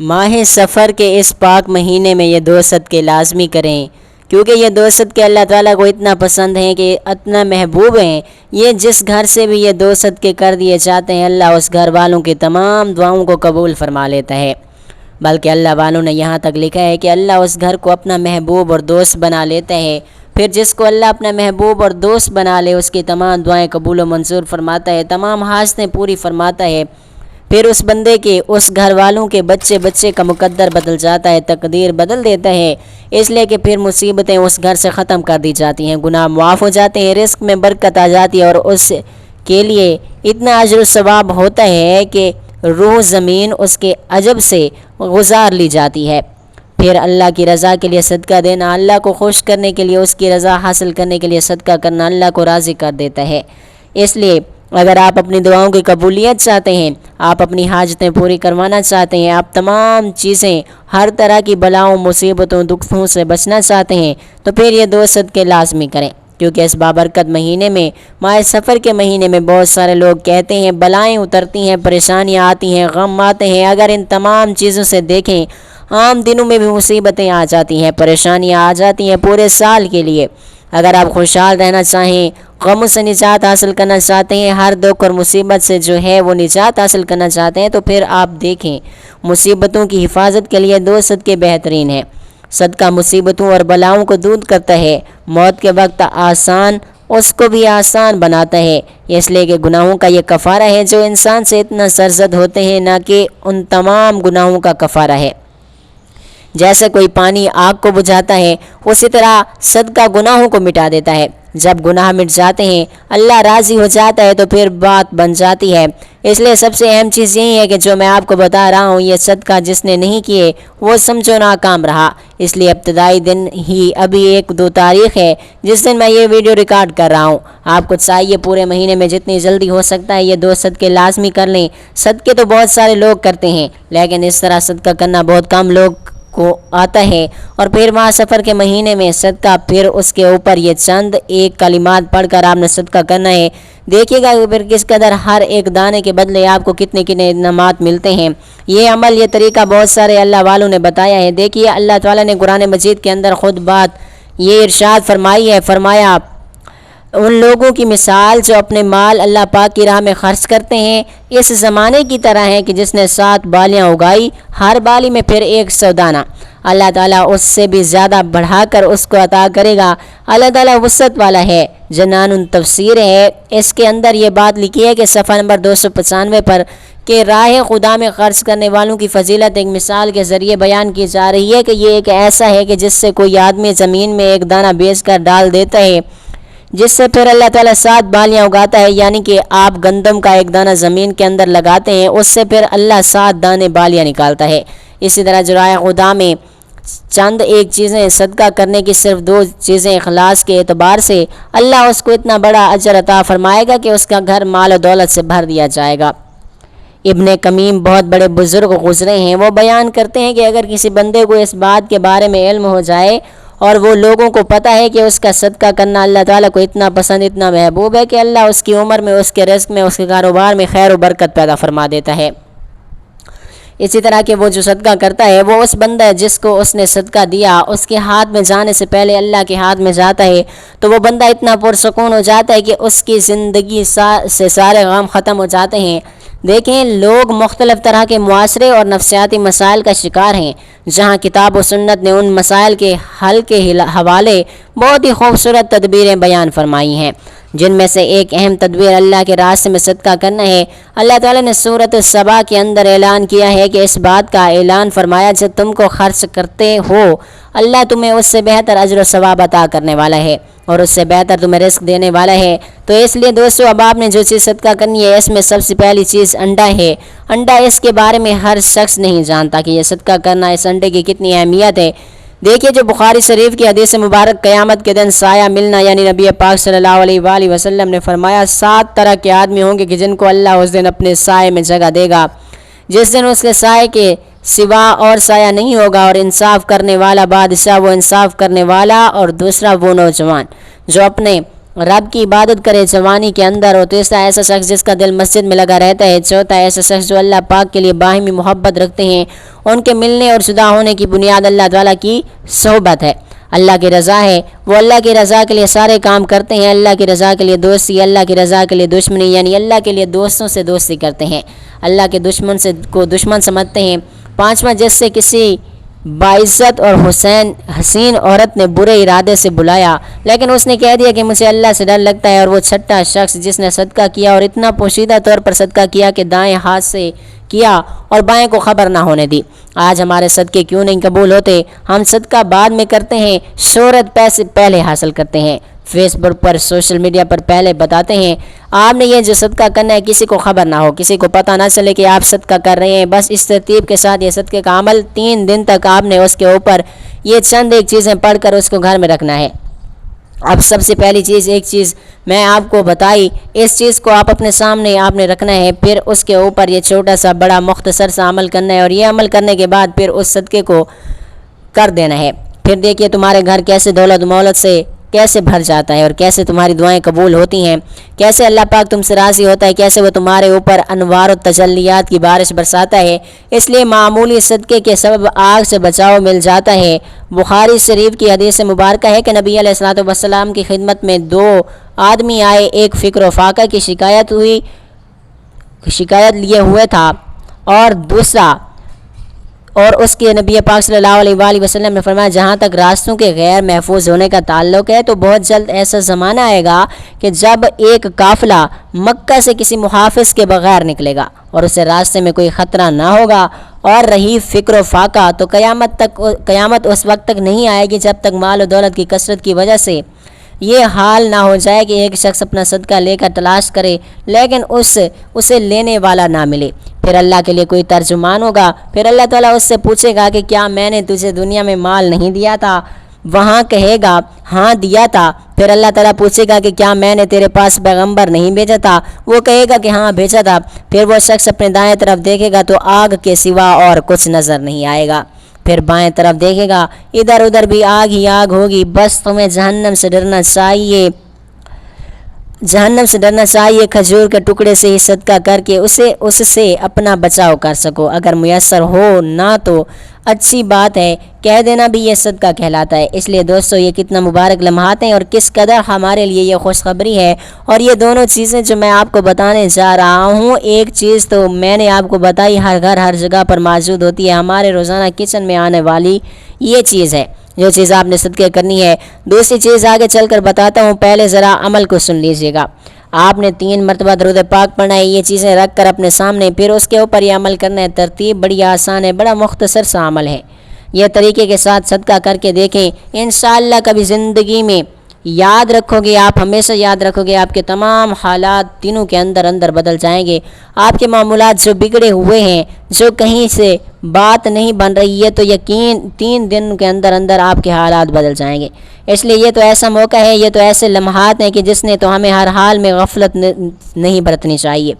ماہ سفر کے اس پاک مہینے میں یہ 2 صدقے لازمی کریں، کیونکہ یہ 2 صدقے اللہ تعالیٰ کو اتنا پسند ہیں کہ اتنا محبوب ہیں۔ یہ جس گھر سے بھی یہ 2 صدقے کر دیے جاتے ہیں، اللہ اس گھر والوں کی تمام دعاؤں کو قبول فرما لیتا ہے۔ بلکہ اللہ والوں نے یہاں تک لکھا ہے کہ اللہ اس گھر کو اپنا محبوب اور دوست بنا لیتا ہے۔ پھر جس کو اللہ اپنا محبوب اور دوست بنا لے، اس کی تمام دعائیں قبول و منظور فرماتا ہے، تمام حاجتیں پوری فرماتا ہے۔ پھر اس بندے کے، اس گھر والوں کے بچے کا مقدر بدل جاتا ہے، تقدیر بدل دیتا ہے، اس لیے کہ پھر مصیبتیں اس گھر سے ختم کر دی جاتی ہیں، گناہ معاف ہو جاتے ہیں، رزق میں برکت آ جاتی ہے، اور اس کے لیے اتنا اجر و ثواب ہوتا ہے کہ روح زمین اس کے عجب سے گزار لی جاتی ہے۔ پھر اللہ کی رضا کے لیے صدقہ دینا، اللہ کو خوش کرنے کے لیے، اس کی رضا حاصل کرنے کے لیے صدقہ کرنا اللہ کو راضی کر دیتا ہے۔ اس لیے اگر آپ اپنی دعاؤں کی قبولیت چاہتے ہیں، آپ اپنی حاجتیں پوری کروانا چاہتے ہیں، آپ تمام چیزیں، ہر طرح کی بلاؤں، مصیبتوں، دکھوں سے بچنا چاہتے ہیں، تو پھر یہ 2 صدقے لازمی کریں، کیونکہ اس بابرکت مہینے میں، ماہ سفر کے مہینے میں بہت سارے لوگ کہتے ہیں بلائیں اترتی ہیں، پریشانیاں آتی ہیں، غم آتے ہیں۔ اگر ان تمام چیزوں سے دیکھیں، عام دنوں میں بھی مصیبتیں آ جاتی ہیں، پریشانیاں آ جاتی ہیں پورے سال کے لیے۔ اگر آپ خوشحال رہنا چاہیں، غموں سے نجات حاصل کرنا چاہتے ہیں، ہر دکھ اور مصیبت سے جو ہے وہ نجات حاصل کرنا چاہتے ہیں، تو پھر آپ دیکھیں مصیبتوں کی حفاظت کے لیے 2 صدقے بہترین ہیں۔ صدقہ مصیبتوں اور بلاؤں کو دور کرتا ہے، موت کے وقت آسان اس کو بھی آسان بناتا ہے، اس لیے کہ گناہوں کا یہ کفارہ ہے جو انسان سے اتنا سرزد ہوتے ہیں، نہ کہ ان تمام گناہوں کا کفارہ ہے۔ جیسے کوئی پانی آگ کو بجھاتا ہے، اسی طرح صدقہ گناہوں کو مٹا دیتا ہے۔ جب گناہ مٹ جاتے ہیں، اللہ راضی ہو جاتا ہے، تو پھر بات بن جاتی ہے۔ اس لیے سب سے اہم چیز یہی ہے کہ جو میں آپ کو بتا رہا ہوں، یہ صدقہ جس نے نہیں کیے وہ سمجھو ناکام رہا۔ اس لیے ابتدائی دن ہی ابھی 1-2 تاریخ ہے جس دن میں یہ ویڈیو ریکارڈ کر رہا ہوں۔ آپ کو چاہیے پورے مہینے میں جتنی جلدی ہو سکتا ہے یہ 2 صدقے لازمی کر لیں۔ صدقے تو بہت سارے لوگ کرتے ہیں، لیکن اس طرح صدقہ کرنا بہت کم لوگ کو آتا ہے۔ اور پھر ماہ سفر کے مہینے میں صدقہ، پھر اس کے اوپر یہ چند ایک کلمات پڑھ کر آپ نے صدقہ کرنا ہے۔ دیکھیے گا پھر کس قدر ہر ایک دانے کے بدلے آپ کو کتنے انعامات ملتے ہیں۔ یہ عمل، یہ طریقہ بہت سارے اللہ والوں نے بتایا ہے۔ دیکھیے اللہ تعالیٰ نے قرآن مجید کے اندر خود بات یہ ارشاد فرمائی ہے، فرمایا ان لوگوں کی مثال جو اپنے مال اللہ پاک کی راہ میں خرچ کرتے ہیں، اس زمانے کی طرح ہے کہ جس نے 7 بالیاں اگائی، ہر بالی میں پھر 100 دانہ۔ اللہ تعالیٰ اس سے بھی زیادہ بڑھا کر اس کو عطا کرے گا۔ اللہ تعالیٰ وسعت والا ہے۔ جنان تفسیر ہے، اس کے اندر یہ بات لکھی ہے کہ صفحہ نمبر 295 پر کہ راہ خدا میں خرچ کرنے والوں کی فضیلت ایک مثال کے ذریعے بیان کی جا رہی ہے کہ یہ ایک ایسا ہے کہ جس سے کوئی آدمی زمین میں 1 دانہ بیچ کر ڈال دیتا ہے، جس سے پھر اللہ تعالیٰ 7 بالیاں اگاتا ہے۔ یعنی کہ آپ گندم کا 1 دانہ زمین کے اندر لگاتے ہیں، اس سے پھر اللہ 7 دانے بالیاں نکالتا ہے۔ اسی طرح جو راہ خدا میں چند ایک چیزیں صدقہ کرنے کی، صرف 2 چیزیں اخلاص کے اعتبار سے اللہ اس کو اتنا بڑا اجر عطا فرمائے گا کہ اس کا گھر مال و دولت سے بھر دیا جائے گا۔ ابن کمیم بہت بڑے بزرگ گزرے ہیں، وہ بیان کرتے ہیں کہ اگر کسی بندے کو اس بات کے بارے میں علم ہو جائے اور وہ لوگوں کو پتہ ہے کہ اس کا صدقہ کرنا اللہ تعالیٰ کو اتنا پسند، اتنا محبوب ہے کہ اللہ اس کی عمر میں، اس کے رزق میں، اس کے کاروبار میں خیر و برکت پیدا فرما دیتا ہے۔ اسی طرح کہ وہ جو صدقہ کرتا ہے، وہ اس بندہ جس کو اس نے صدقہ دیا، اس کے ہاتھ میں جانے سے پہلے اللہ کے ہاتھ میں جاتا ہے، تو وہ بندہ اتنا پرسکون ہو جاتا ہے کہ اس کی زندگی سے سارے غم ختم ہو جاتے ہیں۔ دیکھیں، لوگ مختلف طرح کے معاشرے اور نفسیاتی مسائل کا شکار ہیں، جہاں کتاب و سنت نے ان مسائل کے حل کے حوالے بہت ہی خوبصورت تدبیریں بیان فرمائی ہیں، جن میں سے ایک اہم تدبیر اللہ کے راستے میں صدقہ کرنا ہے۔ اللہ تعالیٰ نے سورۃ السبا کے اندر اعلان کیا ہے کہ اس بات کا اعلان فرمایا جب تم کو خرچ کرتے ہو، اللہ تمہیں اس سے بہتر اجر و ثواب عطا کرنے والا ہے اور اس سے بہتر تمہیں رزق دینے والا ہے۔ تو اس لیے دوستو، اب آپ نے جو چیز صدقہ کرنی ہے، اس میں سب سے پہلی چیز انڈا ہے۔ انڈا، اس کے بارے میں ہر شخص نہیں جانتا کہ یہ صدقہ کرنا، اس انڈے کی کتنی اہمیت ہے۔ دیکھیے، جو بخاری شریف کی حدیث مبارک قیامت کے دن سایہ ملنا، یعنی نبی پاک صلی اللہ علیہ وآلہ وسلم نے فرمایا 7 طرح کے آدمی ہوں گے کہ جن کو اللہ اس دن اپنے سائے میں جگہ دے گا، جس دن اس کے سائے کے سوا اور سایہ نہیں ہوگا۔ اور انصاف کرنے والا بادشاہ، وہ انصاف کرنے والا، اور دوسرا وہ نوجوان جو اپنے رب کی عبادت کرے جوانی کے اندر، اور تیسرا ایسا شخص جس کا دل مسجد میں لگا رہتا ہے، چوتھا ایسا شخص جو اللہ پاک کے لیے باہمی محبت رکھتے ہیں، ان کے ملنے اور جدا ہونے کی بنیاد اللہ تعالیٰ کی صحبت ہے، اللہ کی رضا ہے، وہ اللہ کی رضا کے لیے سارے کام کرتے ہیں، اللہ کی رضا کے لیے دوستی، اللہ کی رضا کے لیے دشمنی، یعنی اللہ کے لیے دوستوں سے دوستی کرتے ہیں، اللہ کے دشمن سے کو دشمن سمجھتے ہیں۔ پانچواں، جس سے کسی باعزت اور حسین عورت نے برے ارادے سے بلایا لیکن اس نے کہہ دیا کہ مجھے اللہ سے ڈر لگتا ہے، اور وہ چھٹا شخص جس نے صدقہ کیا اور اتنا پوشیدہ طور پر صدقہ کیا کہ دائیں ہاتھ سے کیا اور بائیں کو خبر نہ ہونے دی۔ آج ہمارے صدقے کیوں نہیں قبول ہوتے؟ ہم صدقہ بعد میں کرتے ہیں، شہرت پیسے پہلے حاصل کرتے ہیں، فیس بک پر، سوشل میڈیا پر پہلے بتاتے ہیں۔ آپ نے یہ جو صدقہ کرنا ہے کسی کو خبر نہ ہو، کسی کو پتہ نہ چلے کہ آپ صدقہ کر رہے ہیں، بس اس ترتیب کے ساتھ یہ صدقے کا عمل 3 دن تک آپ نے اس کے اوپر یہ چند ایک چیزیں پڑھ کر اس کو گھر میں رکھنا ہے۔ اب سب سے پہلی چیز، ایک چیز میں آپ کو بتائی، اس چیز کو آپ اپنے سامنے آپ نے رکھنا ہے، پھر اس کے اوپر یہ چھوٹا سا بڑا مختصر سا عمل کرنا ہے، اور یہ عمل کرنے کے بعد پھر اس صدقے کو کر دینا ہے۔ پھر دیکھیے تمہارے گھر کیسے دولت مولت سے کیسے بھر جاتا ہے، اور کیسے تمہاری دعائیں قبول ہوتی ہیں، کیسے اللہ پاک تم سے راضی ہوتا ہے، کیسے وہ تمہارے اوپر انوار و تجلیات کی بارش برساتا ہے۔ اس لیے معمولی صدقے کے سبب آگ سے بچاؤ مل جاتا ہے۔ بخاری شریف کی حدیث مبارکہ ہے کہ نبی علیہ الصلوۃ والسلام کی خدمت میں 2 آدمی آئے، ایک فقر و فاقہ کی شکایت لیے ہوئے تھا، اور دوسرا اور اس کے نبی پاک صلی اللہ علیہ وآلہ وسلم نے فرمایا جہاں تک راستوں کے غیر محفوظ ہونے کا تعلق ہے تو بہت جلد ایسا زمانہ آئے گا کہ جب ایک قافلہ مکہ سے کسی محافظ کے بغیر نکلے گا اور اسے راستے میں کوئی خطرہ نہ ہوگا، اور رہی فکر و فاقہ تو قیامت اس وقت تک نہیں آئے گی جب تک مال و دولت کی کثرت کی وجہ سے یہ حال نہ ہو جائے کہ ایک شخص اپنا صدقہ لے کر تلاش کرے لیکن اسے لینے والا نہ ملے۔ پھر اللہ کے لیے کوئی ترجمان ہوگا، پھر اللہ تعالیٰ اس سے پوچھے گا کہ کیا میں نے تجھے دنیا میں مال نہیں دیا تھا؟ وہاں کہے گا ہاں دیا تھا۔ پھر اللہ تعالیٰ پوچھے گا کہ کیا میں نے تیرے پاس پیغمبر نہیں بھیجا تھا؟ وہ کہے گا کہ ہاں بھیجا تھا۔ پھر وہ شخص اپنے دائیں طرف دیکھے گا تو آگ کے سوا اور کچھ نظر نہیں آئے گا، پھر بائیں طرف دیکھے گا ادھر ادھر بھی آگ ہی آگ ہوگی۔ بس تمہیں جہنم سے ڈرنا چاہیے، کھجور کے ٹکڑے سے ہی صدقہ کر کے اس سے اپنا بچاؤ کر سکو، اگر میسر ہو نہ تو اچھی بات ہے، کہہ دینا بھی یہ صدقہ کہلاتا ہے۔ اس لیے دوستو یہ کتنا مبارک لمحات ہیں اور کس قدر ہمارے لیے یہ خوشخبری ہے، اور یہ دونوں چیزیں جو میں آپ کو بتانے جا رہا ہوں، ایک چیز تو میں نے آپ کو بتائی ہر گھر ہر جگہ پر موجود ہوتی ہے، ہمارے روزانہ کچن میں آنے والی یہ چیز ہے جو چیز آپ نے صدقے کرنی ہے۔ دوسری چیز آگے چل کر بتاتا ہوں، پہلے ذرا عمل کو سن لیجئے گا۔ آپ نے 3 مرتبہ درود پاک پڑھنا ہے، یہ چیزیں رکھ کر اپنے سامنے، پھر اس کے اوپر یہ عمل کرنا ہے۔ ترتیب بڑی آسان ہے، بڑا مختصر سا عمل ہے، یہ طریقے کے ساتھ صدقہ کر کے دیکھیں، انشاءاللہ کبھی زندگی میں یاد رکھو گے، آپ ہمیشہ یاد رکھو گے، آپ کے تمام حالات دنوں کے اندر بدل جائیں گے۔ آپ کے معمولات جو بگڑے ہوئے ہیں، جو کہیں سے بات نہیں بن رہی ہے، تو یقین 3 دن کے اندر آپ کے حالات بدل جائیں گے۔ اس لیے یہ تو ایسا موقع ہے، یہ تو ایسے لمحات ہیں کہ جس نے تو ہمیں ہر حال میں غفلت نہیں برتنی چاہیے۔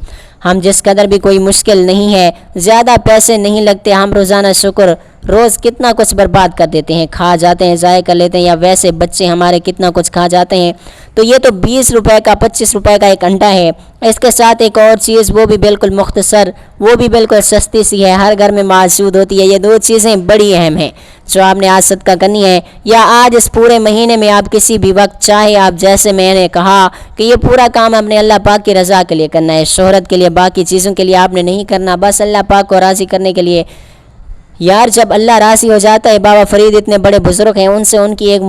ہم جس قدر بھی کوئی مشکل نہیں ہے، زیادہ پیسے نہیں لگتے، ہم روزانہ شکر روز کتنا کچھ برباد کر دیتے ہیں، کھا جاتے ہیں، ضائع کر لیتے ہیں، یا ویسے بچے ہمارے کتنا کچھ کھا جاتے ہیں۔ تو یہ تو 20 روپے کا 25 روپے کا ایک انڈا ہے، اس کے ساتھ ایک اور چیز، وہ بھی بالکل مختصر، وہ بھی بالکل سستی سی ہے، ہر گھر میں موجود ہوتی ہے۔ یہ 2 چیزیں بڑی اہم ہیں جو آپ نے آج صدقہ کرنی ہے، یا آج اس پورے مہینے میں آپ کسی بھی وقت چاہے، آپ جیسے میں نے کہا کہ یہ پورا کام آپ نے اللہ پاک کی رضا کے لیے کرنا ہے، شہرت کے لیے، باقی چیزوں کے لیے آپ نے نہیں کرنا، بس اللہ پاک کو راضی کرنے کے لیے۔ یار جب اللہ راضی ہو جاتا ہے، بابا فرید اتنے بڑے بزرگ ہیں، ان سے ان کی ایک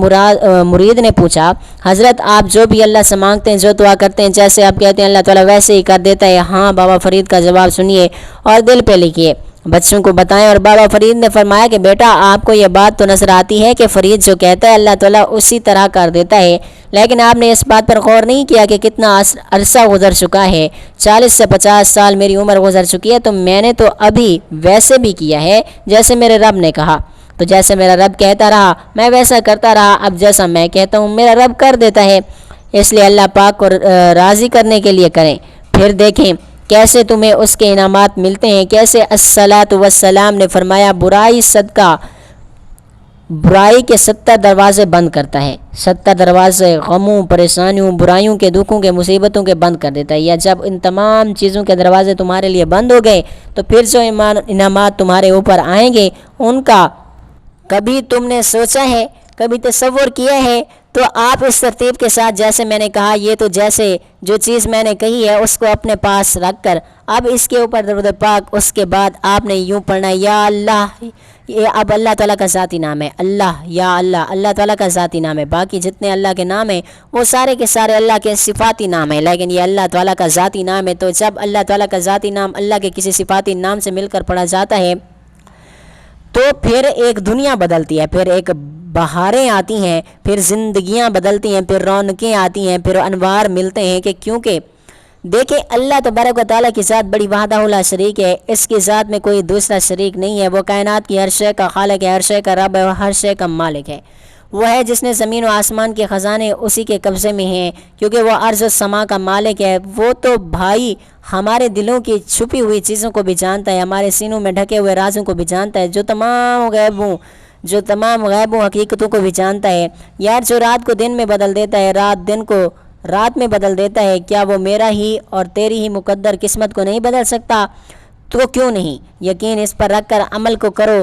مرید نے پوچھا، حضرت آپ جو بھی اللہ سے مانگتے ہیں، جو دعا کرتے ہیں، جیسے آپ کہتے ہیں اللہ تعالیٰ ویسے ہی کر دیتا ہے؟ ہاں، بابا فرید کا جواب سنیے اور دل پہ لکھیے، بچوں کو بتائیں۔ اور بابا فرید نے فرمایا کہ بیٹا آپ کو یہ بات تو نظر آتی ہے کہ فرید جو کہتا ہے اللہ تعالیٰ اسی طرح کر دیتا ہے، لیکن آپ نے اس بات پر غور نہیں کیا کہ کتنا عرصہ گزر چکا ہے، 40 سے 50 سال میری عمر گزر چکی ہے، تو میں نے تو ابھی ویسے بھی کیا ہے جیسے میرے رب نے کہا، تو جیسے میرا رب کہتا رہا میں ویسا کرتا رہا، اب جیسا میں کہتا ہوں میرا رب کر دیتا ہے۔ اس لیے اللہ پاک کو راضی کرنے کے لیے کریں، پھر دیکھیں کیسے تمہیں اس کے انعامات ملتے ہیں، کیسے الصلاۃ والسلام نے فرمایا برائی کے 70 دروازے بند کرتا ہے، 70 دروازے غموں، پریشانیوں، برائیوں کے، دکھوں کے، مصیبتوں کے بند کر دیتا ہے۔ یا جب ان تمام چیزوں کے دروازے تمہارے لیے بند ہو گئے تو پھر جو انعامات تمہارے اوپر آئیں گے ان کا کبھی تم نے سوچا ہے، کبھی تصور کیا ہے؟ تو آپ اس ترتیب کے ساتھ جیسے میں نے کہا، یہ تو جیسے جو چیز میں نے کہی ہے اس کو اپنے پاس رکھ کر اب اس کے اوپر درود پاک، اس کے بعد آپ نے یوں پڑھنا ہے یا اللہ۔ یہ اب اللہ تعالیٰ کا ذاتی نام ہے اللہ، یا اللہ، اللہ تعالیٰ کا ذاتی نام ہے۔ باقی جتنے اللہ کے نام ہیں وہ سارے کے سارے اللہ کے صفاتی نام ہیں، لیکن یہ اللہ تعالیٰ کا ذاتی نام ہے۔ تو جب اللہ تعالیٰ کا ذاتی نام اللہ کے کسی صفاتی نام سے مل کر پڑھا جاتا ہے تو پھر ایک دنیا بدلتی ہے، پھر ایک بہاریں آتی ہیں، پھر زندگیاں بدلتی ہیں، پھر رونقیں آتی ہیں، پھر انوار ملتے ہیں۔ کہ کیونکہ دیکھیں اللہ تبارک و تعالیٰ کی ذات بڑی وحدہ لا شریک ہے، اس کی ذات میں کوئی دوسرا شریک نہیں ہے۔ وہ کائنات کی ہر شے کا خالق ہے، ہر شے کا رب ہے، ہر شے کا مالک ہے۔ وہ ہے جس نے زمین و آسمان کے خزانے اسی کے قبضے میں ہیں، کیونکہ وہ ارض و سما کا مالک ہے۔ وہ تو بھائی ہمارے دلوں کی چھپی ہوئی چیزوں کو بھی جانتا ہے، ہمارے سینوں میں ڈھکے ہوئے رازوں کو بھی جانتا ہے، جو تمام غیب و حقیقتوں کو بھی جانتا ہے۔ یار جو رات کو دن میں بدل دیتا ہے، رات دن کو رات میں بدل دیتا ہے، کیا وہ میرا ہی اور تیری ہی مقدر قسمت کو نہیں بدل سکتا؟ تو کیوں نہیں یقین اس پر رکھ کر عمل کو کرو۔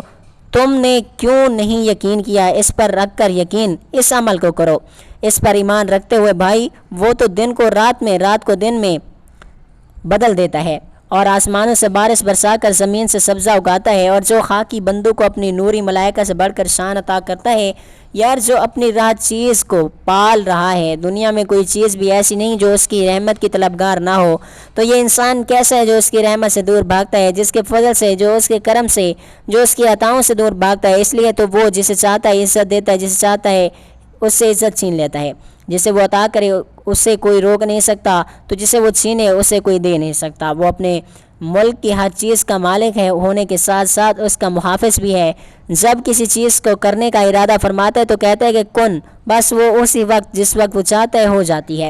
تم نے کیوں نہیں یقین کیا؟ اس پر رکھ کر یقین، اس عمل کو کرو، اس پر ایمان رکھتے ہوئے بھائی۔ وہ تو دن کو رات میں، رات کو دن میں بدل دیتا ہے، اور آسمانوں سے بارش برسا کر زمین سے سبزہ اگاتا ہے، اور جو خاکی بندوں کو اپنی نوری ملائکہ سے بڑھ کر شان عطا کرتا ہے۔ یار جو اپنی راہ چیز کو پال رہا ہے، دنیا میں کوئی چیز بھی ایسی نہیں جو اس کی رحمت کی طلبگار نہ ہو، تو یہ انسان کیسا ہے جو اس کی رحمت سے دور بھاگتا ہے، جس کے فضل سے، جو اس کے کرم سے، جو اس کی عطاؤں سے دور بھاگتا ہے۔ اس لیے تو وہ جسے چاہتا ہے عزت دیتا ہے، جسے چاہتا ہے اس سے عزت چھین لیتا ہے۔ جسے وہ عطا کرے اسے کوئی روک نہیں سکتا، تو جسے وہ چھینے اسے کوئی دے نہیں سکتا۔ وہ اپنے ملک کی ہر چیز کا مالک ہے، ہونے کے ساتھ ساتھ اس کا محافظ بھی ہے۔ جب کسی چیز کو کرنے کا ارادہ فرماتا ہے تو کہتا ہے کہ کن، بس وہ اسی وقت جس وقت وہ چاہتا ہے ہو جاتی ہے۔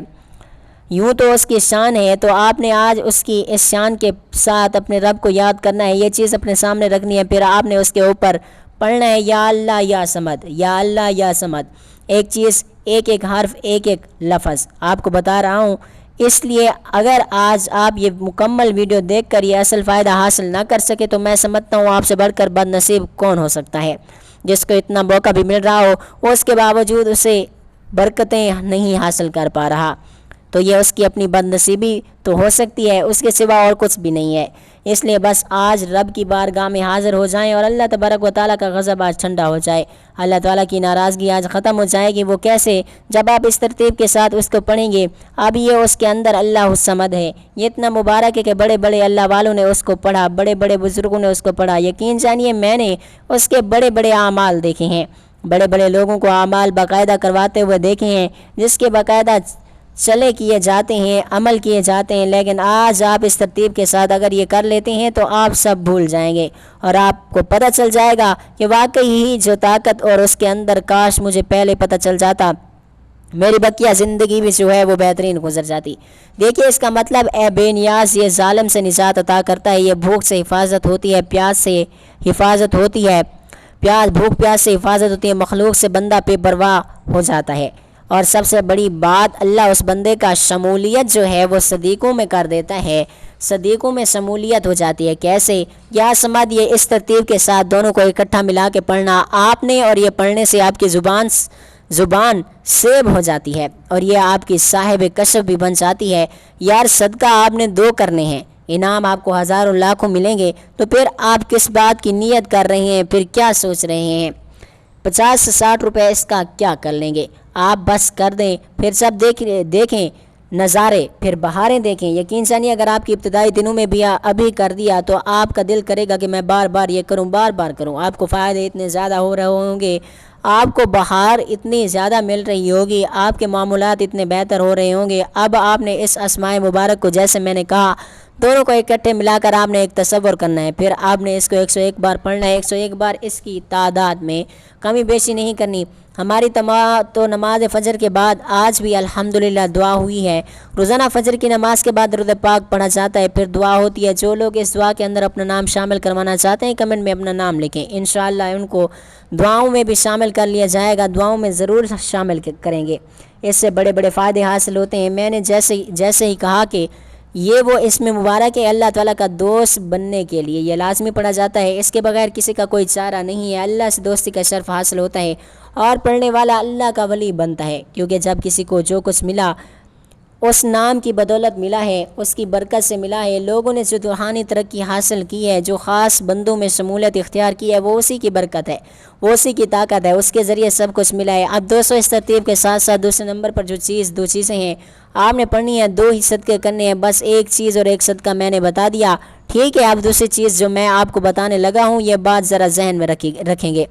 یوں تو اس کی شان ہے، تو آپ نے آج اس کی اس شان کے ساتھ اپنے رب کو یاد کرنا ہے، یہ چیز اپنے سامنے رکھنی ہے، پھر آپ نے اس کے اوپر پڑھنا ہے یا اللہ یا صمد، یا اللہ یا صمد۔ ایک چیز، ایک ایک حرف، ایک ایک لفظ آپ کو بتا رہا ہوں، اس لیے اگر آج آپ یہ مکمل ویڈیو دیکھ کر یہ اصل فائدہ حاصل نہ کر سکے تو میں سمجھتا ہوں آپ سے بڑھ کر بد نصیب کون ہو سکتا ہے، جس کو اتنا موقع بھی مل رہا ہو اس کے باوجود اسے برکتیں نہیں حاصل کر پا رہا، تو یہ اس کی اپنی بد نصیبی تو ہو سکتی ہے، اس کے سوا اور کچھ بھی نہیں ہے۔ اس لیے بس آج رب کی بارگاہ میں حاضر ہو جائیں اور اللہ تبارک و تعالیٰ کا غضب آج ٹھنڈا ہو جائے، اللہ تعالیٰ کی ناراضگی آج ختم ہو جائے گی۔ وہ کیسے؟ جب آپ اس ترتیب کے ساتھ اس کو پڑھیں گے۔ اب یہ اس کے اندر اللہ الصمد ہے، یہ اتنا مبارک ہے کہ بڑے بڑے اللہ والوں نے اس کو پڑھا، بڑے بڑے بزرگوں نے اس کو پڑھا۔ یقین جانیے میں نے اس کے بڑے بڑے اعمال دیکھے ہیں، بڑے بڑے لوگوں کو اعمال باقاعدہ کرواتے ہوئے دیکھے ہیں، جس کے باقاعدہ چلے کیے جاتے ہیں، عمل کیے جاتے ہیں، لیکن آج آپ اس ترتیب کے ساتھ اگر یہ کر لیتے ہیں تو آپ سب بھول جائیں گے، اور آپ کو پتہ چل جائے گا کہ واقعی ہی جو طاقت اور اس کے اندر کاش مجھے پہلے پتہ چل جاتا، میری بقیہ زندگی بھی جو ہے وہ بہترین گزر جاتی۔ دیکھیے اس کا مطلب اے بے نیاز، یہ ظالم سے نجات عطا کرتا ہے، یہ بھوک سے حفاظت ہوتی ہے، پیاس سے حفاظت ہوتی ہے، بھوک پیاس سے حفاظت ہوتی ہے، مخلوق سے بندہ بے پرواہ ہو جاتا ہے، اور سب سے بڑی بات اللہ اس بندے کا شمولیت جو ہے وہ صدیقوں میں کر دیتا ہے، صدیقوں میں شمولیت ہو جاتی ہے۔ کیسے؟ یا سمجھ، یہ اس ترتیب کے ساتھ دونوں کو اکٹھا ملا کے پڑھنا آپ نے، اور یہ پڑھنے سے آپ کی زبان سیب ہو جاتی ہے، اور یہ آپ کی صاحب کشف بھی بن جاتی ہے۔ یار صدقہ آپ نے 2 کرنے ہیں، انعام آپ کو ہزاروں لاکھوں ملیں گے، تو پھر آپ کس بات کی نیت کر رہے ہیں؟ پھر کیا سوچ رہے ہیں؟ 50 سے 60 روپے اس کا کیا کر لیں گے؟ آپ بس کر دیں، پھر سب دیکھیں نظارے، پھر بہاریں دیکھیں۔ یقین جانیے اگر آپ کی ابتدائی دنوں میں بھی ابھی کر دیا تو آپ کا دل کرے گا کہ میں بار بار یہ کروں، بار بار کروں۔ آپ کو فائدے اتنے زیادہ ہو رہے ہوں گے، آپ کو بہار اتنی زیادہ مل رہی ہوگی، آپ کے معاملات اتنے بہتر ہو رہے ہوں گے۔ اب آپ نے اس اسماء مبارک کو جیسے میں نے کہا دونوں کو اکٹھے ملا کر آپ نے ایک تصور کرنا ہے، پھر آپ نے اس کو 101 بار پڑھنا ہے، 101 بار اس کی تعداد میں کمی بیشی نہیں کرنی۔ ہماری تو نماز فجر کے بعد آج بھی الحمدللہ دعا ہوئی ہے، روزانہ فجر کی نماز کے بعد درود پاک پڑھا جاتا ہے، پھر دعا ہوتی ہے۔ جو لوگ اس دعا کے اندر اپنا نام شامل کروانا چاہتے ہیں کمنٹ میں اپنا نام لکھیں، انشاءاللہ ان کو دعاؤں میں بھی شامل کر لیا جائے گا، دعاؤں میں ضرور شامل کریں گے، اس سے بڑے بڑے فائدے حاصل ہوتے ہیں۔ میں نے جیسے ہی کہا کہ یہ وہ اسم مبارک ہے اللہ تعالیٰ کا دوست بننے کے لیے، یہ لازمی پڑھا جاتا ہے، اس کے بغیر کسی کا کوئی چارہ نہیں ہے۔ اللہ سے دوستی کا شرف حاصل ہوتا ہے اور پڑھنے والا اللہ کا ولی بنتا ہے، کیونکہ جب کسی کو جو کچھ ملا اس نام کی بدولت ملا ہے، اس کی برکت سے ملا ہے۔ لوگوں نے جو روحانی ترقی حاصل کی ہے، جو خاص بندوں میں شمولیت اختیار کی ہے، وہ اسی کی برکت ہے، وہ اسی کی طاقت ہے، اس کے ذریعے سب کچھ ملا ہے۔ اب دوستو اس ترتیب کے ساتھ ساتھ دوسرے نمبر پر دو چیزیں ہیں آپ نے پڑھنی ہے، 2 ہی صدقے کرنے ہیں، بس ایک چیز اور ایک صدقہ میں نے بتا دیا، ٹھیک ہے۔ اب دوسری چیز جو میں آپ کو بتانے لگا ہوں، یہ بات ذرا ذہن میں رکھیں گے۔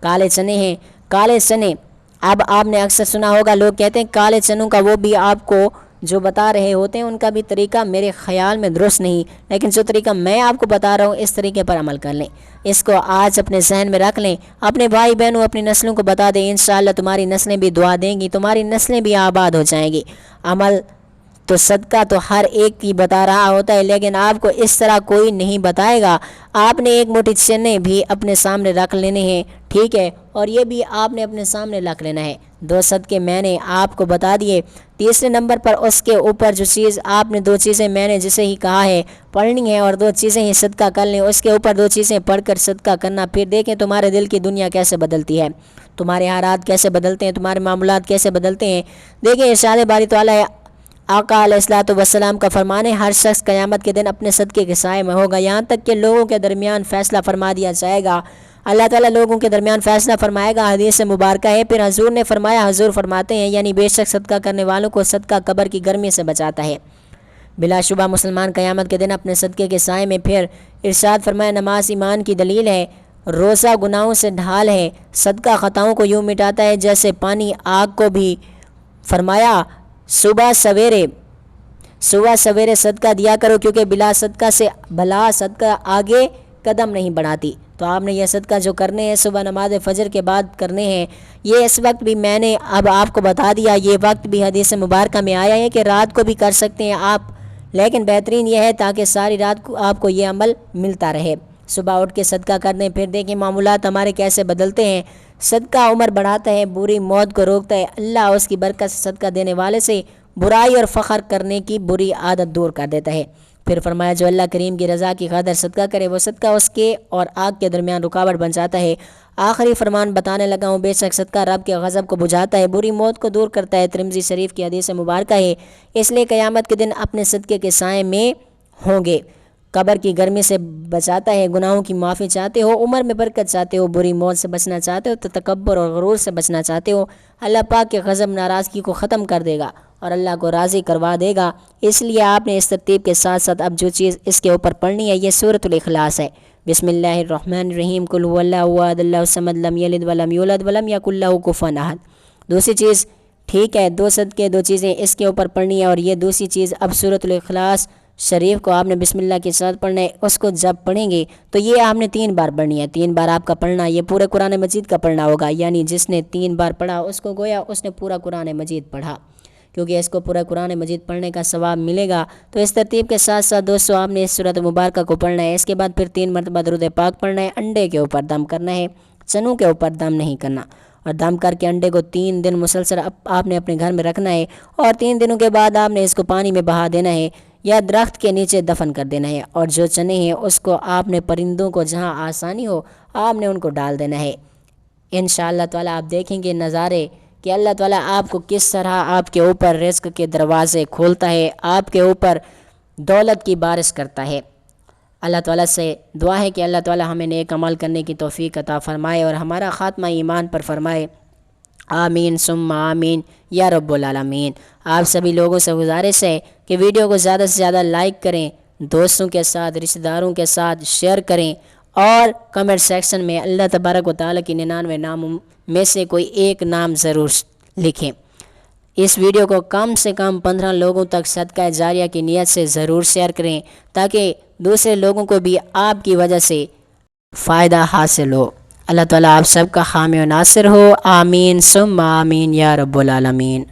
کالے چنے ہیں، کالے چنے، اب آپ نے اکثر سنا ہوگا لوگ کہتے ہیں کالے چنوں کا وہ بھی آپ کو جو بتا رہے ہوتے ہیں ان کا بھی طریقہ میرے خیال میں درست نہیں، لیکن جو طریقہ میں آپ کو بتا رہا ہوں اس طریقے پر عمل کر لیں، اس کو آج اپنے ذہن میں رکھ لیں، اپنے بھائی بہنوں اپنی نسلوں کو بتا دیں، انشاءاللہ تمہاری نسلیں بھی دعا دیں گی، تمہاری نسلیں بھی آباد ہو جائیں گی۔ عمل تو صدقہ تو ہر ایک کی بتا رہا ہوتا ہے، لیکن آپ کو اس طرح کوئی نہیں بتائے گا۔ آپ نے ایک موٹی چنے بھی اپنے سامنے رکھ لینے ہیں، ٹھیک ہے، اور یہ بھی آپ نے اپنے سامنے رکھ لینا ہے۔ 2 صدقے میں نے آپ کو بتا دیے۔ تیسرے نمبر پر اس کے اوپر جو چیز آپ نے 2 چیزیں میں نے جسے ہی کہا ہے پڑھنی ہے اور 2 چیزیں ہی صدقہ کر لیں، اس کے اوپر 2 چیزیں پڑھ کر صدقہ کرنا، پھر دیکھیں تمہارے دل کی دنیا کیسے بدلتی ہے، تمہارے حالات کیسے بدلتے ہیں، تمہارے معاملات کیسے بدلتے ہیں۔ دیکھیں ارشاد باری تعالیٰ آقا علیہ الصلوۃ والسلام کا فرمان ہے، ہر شخص قیامت کے دن اپنے صدقے کے سائے میں ہوگا، یہاں تک کہ لوگوں کے درمیان فیصلہ فرما دیا جائے گا۔ اللہ تعالیٰ لوگوں کے درمیان فیصلہ فرمائے گا، حدیث مبارکہ ہے۔ پھر حضور نے فرمایا، حضور فرماتے ہیں یعنی بے شک صدقہ کرنے والوں کو صدقہ قبر کی گرمی سے بچاتا ہے۔ بلا شبہ مسلمان قیامت کے دن اپنے صدقے کے سائے میں، پھر ارشاد فرمایا نماز ایمان کی دلیل ہے، روزہ گناہوں سے ڈھال ہے، صدقہ خطاؤں کو یوں مٹاتا ہے جیسے پانی آگ کو بھی۔ فرمایا صبح سویرے صدقہ دیا کرو، کیونکہ بلا صدقہ آگے قدم نہیں بڑھاتی۔ تو آپ نے یہ صدقہ جو کرنے ہیں صبح نماز فجر کے بعد کرنے ہیں، یہ اس وقت بھی میں نے اب آپ کو بتا دیا، یہ وقت بھی حدیث مبارکہ میں آیا ہے کہ رات کو بھی کر سکتے ہیں آپ، لیکن بہترین یہ ہے تاکہ ساری رات کو آپ کو یہ عمل ملتا رہے۔ صبح اٹھ کے صدقہ کر دیں، پھر دیکھیں معاملات ہمارے کیسے بدلتے ہیں۔ صدقہ عمر بڑھاتا ہے، بری موت کو روکتا ہے، اللہ اس کی برکت سے صدقہ دینے والے سے برائی اور فخر کرنے کی بری عادت دور کر دیتا ہے۔ پھر فرمایا جو اللہ کریم کی رضا کی خاطر صدقہ کرے، وہ صدقہ اس کے اور آگ کے درمیان رکاوٹ بن جاتا ہے۔ آخری فرمان بتانے لگا ہوں، بے شک صدقہ رب کے غضب کو بجھاتا ہے، بری موت کو دور کرتا ہے۔ ترمذی شریف کی حدیث مبارکہ ہے، اس لیے قیامت کے دن اپنے صدقے کے سائے میں ہوں گے۔ قبر کی گرمی سے بچاتا ہے، گناہوں کی معافی چاہتے ہو، عمر میں برکت چاہتے ہو، بری موت سے بچنا چاہتے ہو، تو تکبر اور غرور سے بچنا چاہتے ہو، اللہ پاک کے غضب ناراضگی کو ختم کر دے گا اور اللہ کو راضی کروا دے گا۔ اس لیے آپ نے اس ترتیب کے ساتھ ساتھ اب جو چیز اس کے اوپر پڑھنی ہے یہ سورۃ الاخلاص ہے۔ بسم اللہ الرحمن الرحیم، قل هو اللہ احد اللہ الصمد لم یلد ولم یولد ولم یکن لہ کفوا احد۔ دوسری چیز، ٹھیک ہے، 2 صدقے 2 چیزیں اس کے اوپر پڑھنی ہے، اور یہ دوسری چیز اب سورۃ الاخلاص شریف کو آپ نے بسم اللہ کے ساتھ پڑھنا ہے۔ اس کو جب پڑھیں گے تو یہ آپ نے 3 بار پڑھنی ہے، 3 بار آپ کا پڑھنا، یہ پورے قرآن مجید کا پڑھنا ہوگا، یعنی جس نے 3 بار پڑھا اس کو گویا اس نے پورا قرآن مجید پڑھا، کیونکہ اس کو پورا قرآن مجید پڑھنے کا ثواب ملے گا۔ تو اس ترتیب کے ساتھ ساتھ دوستو آپ نے اس سورۃ مبارکہ کو پڑھنا ہے۔ اس کے بعد پھر 3 مرتبہ درود پاک پڑھنا ہے، انڈے کے اوپر دم کرنا ہے، چنوں کے اوپر دم نہیں کرنا، اور دم کر کے انڈے کو 3 دن مسلسل آپ نے اپنے گھر میں رکھنا ہے، اور 3 دنوں کے بعد آپ نے اس کو پانی میں بہا دینا ہے یا درخت کے نیچے دفن کر دینا ہے، اور جو چنے ہیں اس کو آپ نے پرندوں کو جہاں آسانی ہو آپ نے ان کو ڈال دینا ہے۔ انشاءاللہ تعالیٰ آپ دیکھیں گے نظارے کہ اللہ تعالیٰ آپ کو کس طرح آپ کے اوپر رزق کے دروازے کھولتا ہے، آپ کے اوپر دولت کی بارش کرتا ہے۔ اللہ تعالیٰ سے دعا ہے کہ اللہ تعالیٰ ہمیں نیک عمل کرنے کی توفیق عطا فرمائے اور ہمارا خاتمہ ایمان پر فرمائے، آمین ثم آمین یا رب العالمین۔ آپ سبھی لوگوں سے گزارش ہے کہ ویڈیو کو زیادہ سے زیادہ لائک کریں، دوستوں کے ساتھ رشتہ داروں کے ساتھ شیئر کریں، اور کمنٹ سیکشن میں اللہ تبارک و تعالیٰ کی 99 ناموں میں سے کوئی ایک نام ضرور لکھیں۔ اس ویڈیو کو کم سے کم 15 لوگوں تک صدقہ جاریہ کی نیت سے ضرور شیئر کریں، تاکہ دوسرے لوگوں کو بھی آپ کی وجہ سے فائدہ حاصل ہو۔ اللہ تعالیٰ آپ سب کا حامی و ناصر ہو، آمین ثم آمین یا رب العالمین۔